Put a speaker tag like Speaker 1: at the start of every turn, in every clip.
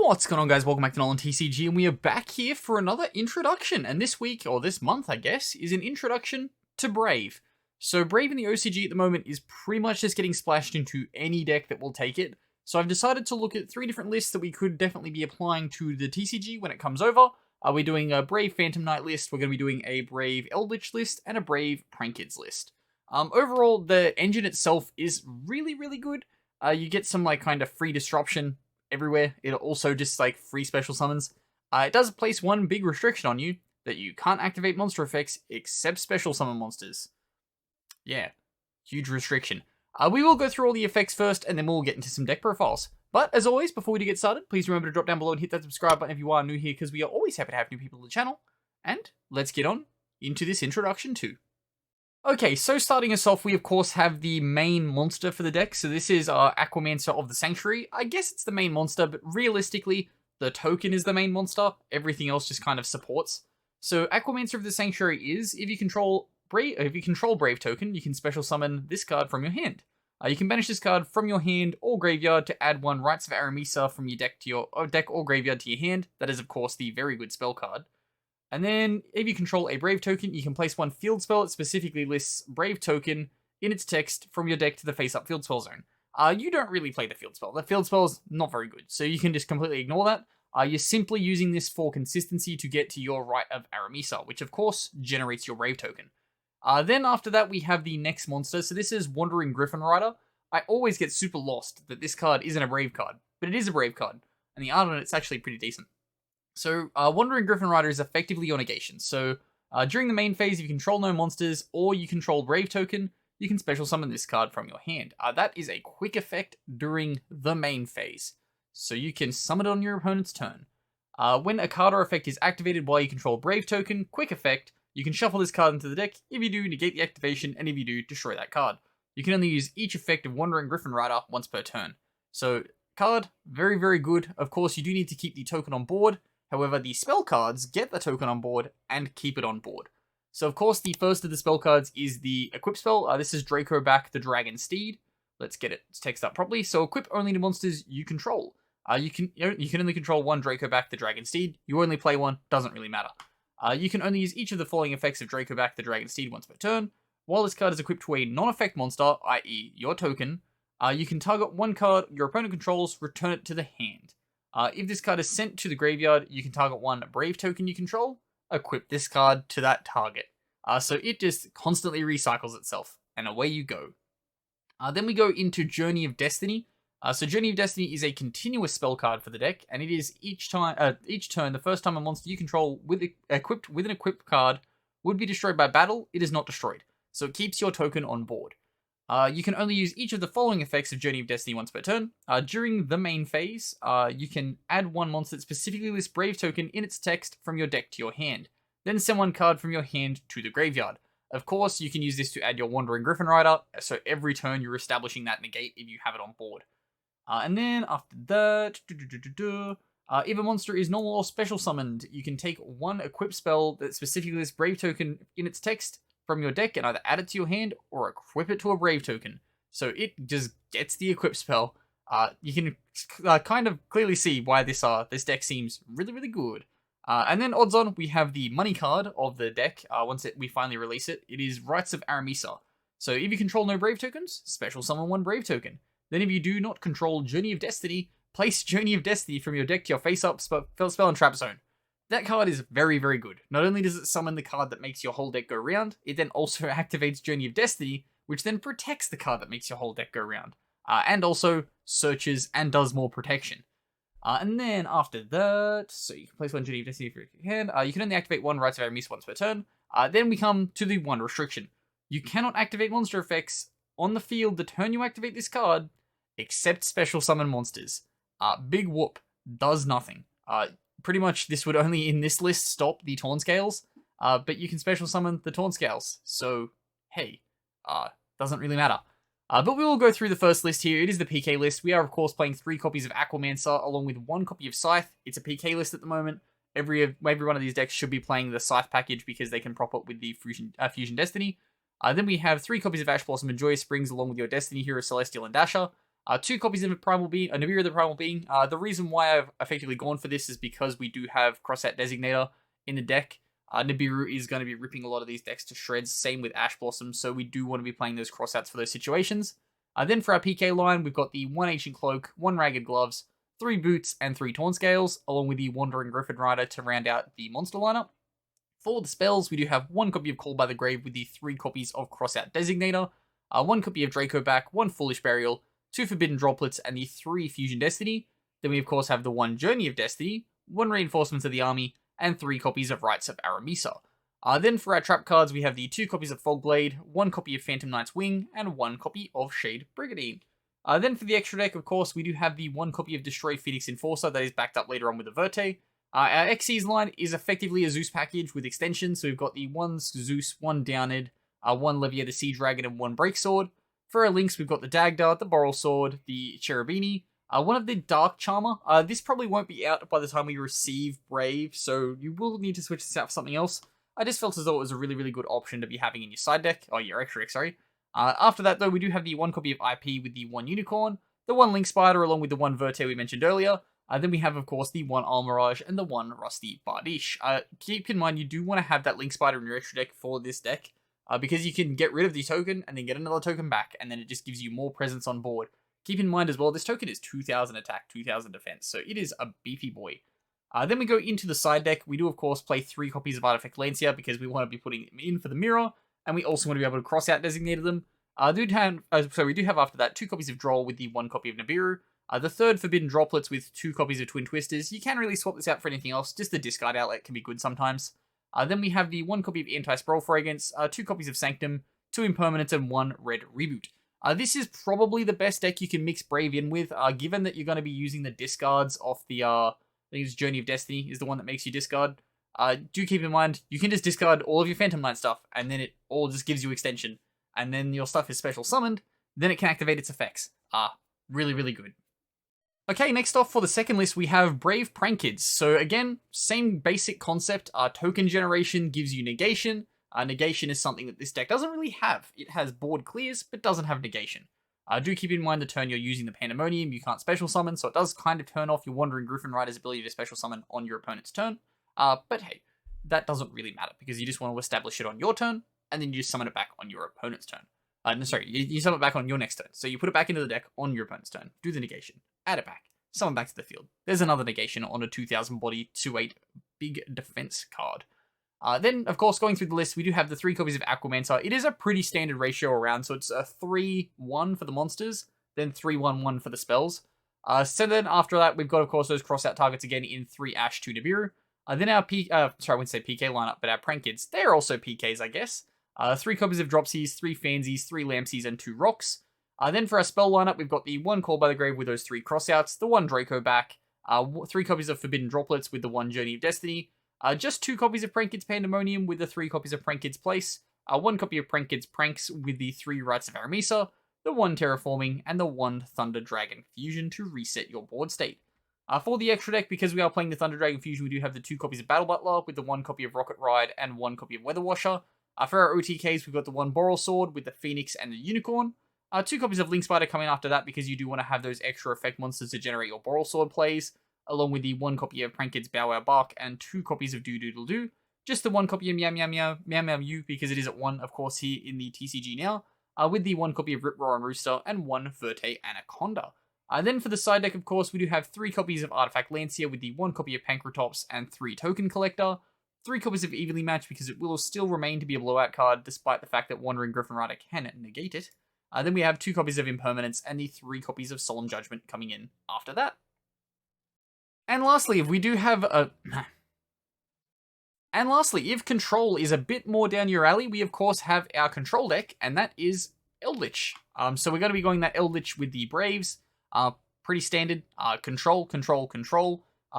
Speaker 1: What's going on, guys? Welcome back to NolanTCG, and we are back here for another introduction. And this week, or this month, I guess, is an introduction to Brave. So Brave in the OCG at the moment is pretty much just getting splashed into any deck that will take it. So I've decided to look at 3 different lists that we could definitely be applying to the TCG when it comes over. We're doing a Brave Phantom Knight list, we're going to be doing a Brave Eldritch list, and a Brave Prankids list. Overall, the engine itself is really, really good. You get some kind of free disruption everywhere. It also just free special summons. It does place one big restriction on you, that you can't activate monster effects except special summon monsters. Yeah, huge restriction. We will go through all the effects first, and then we'll get into some deck profiles. But as always, before we do get started, please remember to drop down below and hit that subscribe button if you are new here, because we are always happy to have new people on the channel. And let's get on into this introduction too. Okay, so starting us off, we of course have the main monster for the deck. So this is our Aquamancer of the Sanctuary. I guess it's the main monster, but realistically, the token is the main monster. Everything else just kind of supports. So Aquamancer of the Sanctuary is, if you control Brave token, you can special summon this card from your hand. You can banish this card from your hand or graveyard to add 1 Rites of Aramisa from your deck to your deck or graveyard to your hand. That is of course the very good spell card. And then, if you control a Brave token, you can place 1 field spell that specifically lists Brave token in its text from your deck to the face-up field spell zone. You don't really play the field spell. The field spell is not very good, so you can just completely ignore that. You're simply using this for consistency to get to your Rite of Aramisa, which of course generates your Brave token. Then after that, we have the next monster. So this is Wandering Griffin Rider. I always get super lost that this card isn't a Brave card, but it is a Brave card, and the art on it's actually pretty decent. So, Wandering Griffin Rider is effectively your negation. So, during the main phase, if you control no monsters, or you control Brave token, you can special summon this card from your hand. That is a quick effect during the main phase. So you can summon it on your opponent's turn. When a card or effect is activated while you control Brave token, quick effect, you can shuffle this card into the deck. If you do, negate the activation, and if you do, destroy that card. You can only use each effect of Wandering Griffin Rider once per turn. So, card, very, very good. Of course, you do need to keep the token on board. However, the spell cards get the token on board and keep it on board. So, of course, the first of the spell cards is the equip spell. This is Draco back the Dragon Steed. Let's get its text up properly. So, equip only to monsters you control. You can only control 1 Draco back the Dragon Steed. You only play 1, doesn't really matter. You can only use each of the following effects of Draco back the Dragon Steed once per turn. While this card is equipped to a non-effect monster, i.e. your token, you can target 1 card your opponent controls, return it to the hand. If this card is sent to the graveyard, you can target 1 Brave token you control, equip this card to that target. So it just constantly recycles itself, and away you go. Then we go into Journey of Destiny. So Journey of Destiny is a continuous spell card for the deck, and it is each turn, the first time a monster you control equipped with an equipped card would be destroyed by battle, it is not destroyed. So it keeps your token on board. You can only use each of the following effects of Journey of Destiny once per turn. During the main phase, you can add 1 monster that specifically lists Brave token in its text from your deck to your hand. Then send 1 card from your hand to the graveyard. Of course, you can use this to add your Wandering Griffin Rider, so every turn you're establishing that negate if you have it on board. And then after that, if a monster is normal or special summoned, you can take 1 equip spell that specifically lists Brave token in its text from your deck and either add it to your hand or equip it to a Brave token. So it just gets the equip spell. You can kind of clearly see why this deck seems really, really good. And then odds on, we have the money card of the deck. Once we finally release it, it is Rites of Aramisa. So if you control no Brave tokens, special summon 1 Brave token. Then if you do not control Journey of Destiny, place Journey of Destiny from your deck to your face-up spell and trap zone. That card is very, very good. Not only does it summon the card that makes your whole deck go round, it then also activates Journey of Destiny, which then protects the card that makes your whole deck go round. And also searches and does more protection. And then after that, so you can place 1 Journey of Destiny for your hand. You can only activate 1 Rites of Aramisa once per turn. Then we come to the 1 restriction. You cannot activate monster effects on the field the turn you activate this card, except special summon monsters. Big whoop. Does nothing. Pretty much this would only in this list stop the Torn Scales, but you can special summon the Torn Scales. So, hey, doesn't really matter. But we will go through the first list here. It is the PK list. We are, of course, playing 3 copies of Aquamancer along with 1 copy of Scythe. It's a PK list at the moment. Every one of these decks should be playing the Scythe package because they can prop up with the Fusion Destiny. Then we have 3 copies of Ash Blossom and Joyous Springs along with your Destiny Hero, Celestial, and Dasher. 2 copies of Primal Being, Nibiru the Primal Being. The reason why I've effectively gone for this is because we do have Crossout Designator in the deck. Nibiru is going to be ripping a lot of these decks to shreds, same with Ash Blossom, so we do want to be playing those crossouts for those situations. Then for our PK line, we've got the 1 Ancient Cloak, 1 Ragged Gloves, 3 Boots, and 3 Torn Scales, along with the Wandering Griffin Rider to round out the monster lineup. For the spells, we do have 1 copy of Call by the Grave with the 3 copies of Crossout Designator, 1 copy of Draco back, 1 Foolish Burial, 2 Forbidden Droplets, and the 3 Fusion Destiny. Then we of course have the 1 Journey of Destiny, 1 Reinforcements of the Army, and 3 copies of Rites of Aramisa. Then for our trap cards, we have the 2 copies of Fogblade, 1 copy of Phantom Knight's Wing, and 1 copy of Shade Brigandine. Then for the extra deck, of course, we do have the 1 copy of Destroy Phoenix Enforcer that is backed up later on with the Verte. Our Xyz line is effectively a Zeus package with extensions, so we've got the 1 Zeus, 1 Downed, 1 Levier the Sea Dragon, and 1 Break Sword. For our links, we've got the Dagda, the Boral Sword, the Cherubini, 1 of the Dark Charmer. This probably won't be out by the time we receive Brave, so you will need to switch this out for something else. I just felt as though it was a really, really good option to be having in your side deck, or your extra deck, sorry. After that, though, we do have the 1 copy of IP with the 1 Unicorn, the 1 Link Spider, along with the 1 Verte we mentioned earlier. Then we have, of course, the 1 Almirage and the 1 Rusty Bardiche. Keep in mind, you do want to have that Link Spider in your extra deck for this deck, because you can get rid of the token and then get another token back, and then it just gives you more presence on board. Keep in mind as well, this token is 2000 attack, 2000 defense, so it is a beefy boy. Then we go into the side deck. We do, of course, play 3 copies of Artifact Lancia because we want to be putting them in for the mirror, and we also want to be able to cross out designate them. We do have after that 2 copies of Droll with the 1 copy of Nibiru. The 3rd Forbidden Droplets with 2 copies of Twin Twisters. You can't really swap this out for anything else, just the discard outlet can be good sometimes. Then we have the 1 copy of Anti-Sprawl Fragrance, 2 copies of Sanctum, 2 Impermanents, and 1 Red Reboot. This is probably the best deck you can mix Brave in with, given that you're going to be using the discards off the, I think it's Journey of Destiny is the one that makes you discard. Do keep in mind, you can just discard all of your Phantom Knight stuff, and then it all just gives you extension. And then your stuff is special summoned, then it can activate its effects. Really, really good. Okay, next off for the second list, we have Brave Prankids. So again, same basic concept. Token generation gives you negation. Negation is something that this deck doesn't really have. It has board clears, but doesn't have negation. Do keep in mind the turn you're using the Pandemonium, you can't special summon, so it does kind of turn off your Wandering Griffin Rider's ability to special summon on your opponent's turn. But hey, that doesn't really matter, because you just want to establish it on your turn, and then you just summon it back on your opponent's turn. You summon it back on your next turn. So you put it back into the deck on your opponent's turn, do the negation, add it back, summon back to the field. There's another negation on a 2000 body 2/8 big defense card. Then, of course, going through the list, we do have the 3 copies of Aquamancer. It is a pretty standard ratio around, so it's a 3-1 for the monsters, then 3-1-1 for the spells. So then after that, we've got, of course, those crossout targets again in 3 Ash, 2 Nibiru. Then our I wouldn't say PK lineup, but our Prankids, they are also PKs, I guess. 3 copies of Dropsies, 3 Fansies, 3 Lampsies, and 2 Rocks. Then for our spell lineup, we've got the 1 Call by the Grave with those 3 crossouts, the 1 Draco back, 3 copies of Forbidden Droplets with the 1 Journey of Destiny, just 2 copies of Prankids Pandemonium with the 3 copies of Prankids Place, 1 copy of Prankids Pranks with the 3 Rites of Aramisa, the 1 Terraforming, and the 1 Thunder Dragon Fusion to reset your board state. For the extra deck, because we are playing the Thunder Dragon Fusion, we do have the 2 copies of Battle Butler with the 1 copy of Rocket Ride and 1 copy of Weather Washer. For our OTKs, we've got the 1 Boral Sword with the Phoenix and the Unicorn. 2 copies of Link Spider coming after that because you do want to have those extra effect monsters to generate your Boral Sword plays, along with the 1 copy of Prankids Bow Wow Bark and 2 copies of Doo Doodle Doo. Just the 1 copy of Meow Meow Meow Meow Meow Mew because it is at 1, of course, here in the TCG now, with the 1 copy of Rip Roar and Rooster and 1 Verte Anaconda. Then for the side deck, of course, we do have 3 copies of Artifact Lancia with the 1 copy of Pankratops and 3 Token Collector, 3 copies of Evenly Matched because it will still remain to be a blowout card despite the fact that Wandering Griffin Rider can negate it. Then we have 2 copies of Impermanence and the 3 copies of Solemn Judgment coming in after that. And lastly, if we do have a... And lastly, if Control is a bit more down your alley, we of course have our Control deck, and that is Eldritch. So we're going to be going that Eldritch with the Braves. Pretty standard. Control.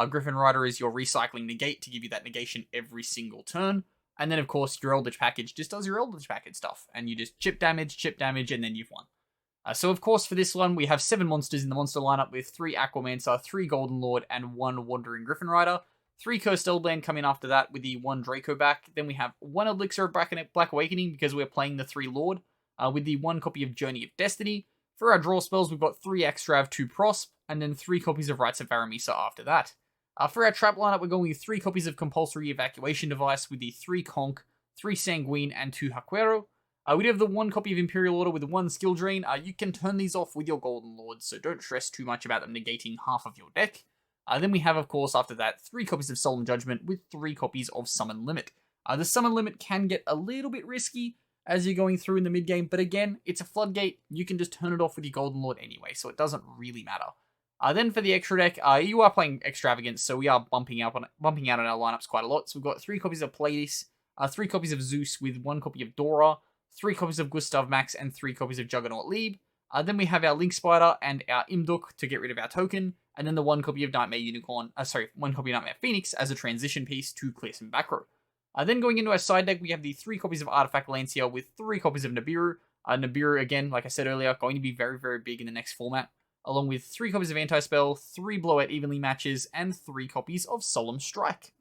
Speaker 1: Griffin Rider is your recycling negate to give you that negation every single turn. And then, of course, your Eldritch package just does your Eldritch package stuff. And you just chip damage, and then you've won. So, of course, for this one, we have 7 monsters in the monster lineup with 3 Aquamancer, 3 Golden Lord, and 1 Wandering Griffin Rider. 3 Cursed Eldland coming after that with the 1 Draco back. Then we have 1 Elixir of Black Awakening because we're playing the 3 Lord with the 1 copy of Journey of Destiny, For our draw spells, we've got 3 Extrav, 2 Prosp, and then 3 copies of Rites of Varamisa after that. For our trap lineup, we're going with 3 copies of Compulsory Evacuation Device with the 3 Conch, 3 Sanguine, and 2 Haquero. We do have the 1 copy of Imperial Order with the 1 Skill Drain. You can turn these off with your Golden Lords, so don't stress too much about them negating half of your deck. Then we have, of course, after that, 3 copies of Solemn Judgment with 3 copies of Summon Limit. The Summon Limit can get a little bit risky as you're going through in the mid game, but again, it's a floodgate. You can just turn it off with your Golden Lord anyway, so it doesn't really matter. Then for the extra deck, you are playing Extravagance, so we are bumping out on our lineups quite a lot. So we've got 3 copies of Pleiades, 3 copies of Zeus with 1 copy of Dora, 3 copies of Gustav Max, and 3 copies of Juggernaut Lieb. Then we have our Link Spider and our Imduk to get rid of our token, and then the 1 copy of Nightmare Unicorn, 1 copy of Nightmare Phoenix as a transition piece to clear some back row. Then going into our side deck, we have the 3 copies of Artifact Lancia with 3 copies of Nibiru. Nibiru, again, like I said earlier, going to be very, very big in the next format, along with 3 copies of Anti-Spell, 3 Blowout Evenly Matches, and 3 copies of Solemn Strike.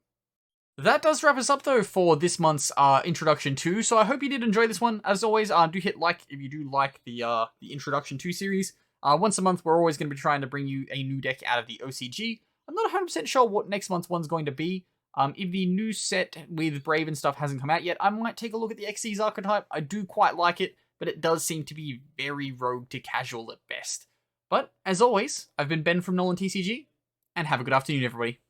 Speaker 1: That does wrap us up, though, for this month's Introduction 2, so I hope you did enjoy this one. As always, do hit like if you do like the Introduction 2 series. Once a month, we're always going to be trying to bring you a new deck out of the OCG. I'm not 100% sure what next month's one's going to be. If the new set with Brave and stuff hasn't come out yet, I might take a look at the Xyz archetype. I do quite like it, but it does seem to be very rogue to casual at best. But, as always, I've been Ben from NolanTCG, and have a good afternoon, everybody.